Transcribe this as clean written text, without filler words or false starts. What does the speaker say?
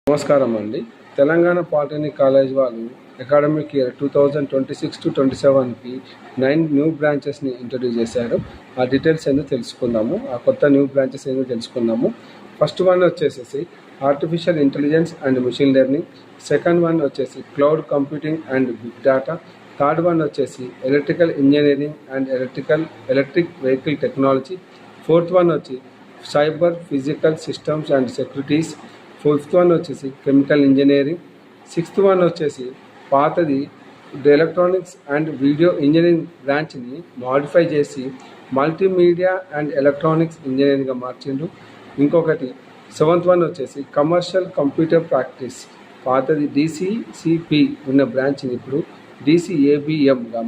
నమస్కారం అండి. Telangana polytechnic college వాళ్ళు అకాడమిక్ ఇయర్ 2026-27కి 9 న్యూ బ్రాంచెస్ని ఇంట్రడ్యూస్ చేశారు. ఆ డీటెయిల్స్ ఏందో తెలుసుకుందాము. ఆ కొత్త న్యూ బ్రాంచెస్ ఏందో తెలుసుకుందాము. ఫస్ట్ వన్ వచ్చేసి artificial intelligence and machine learning, second one వచ్చేసి cloud computing and big data, third one వచ్చేసి electrical engineering and electric vehicle technology, fourth one వచ్చి cyber physical systems and securities, fifth one వచ్చేసి chemical engineering, sixth one వచ్చేసి పాతది electronics and video engineering బ్రాంచ్ని modify చేసి multimedia and electronics ఇంజనీరింగ్గా మార్చిండ్రు. ఇంకొకటి సెవెంత్ వన్ వచ్చేసి కమర్షియల్ కంప్యూటర్ ప్రాక్టీస్, పాతది DCCP ఉన్న బ్రాంచ్ని ఇప్పుడు DCABMగా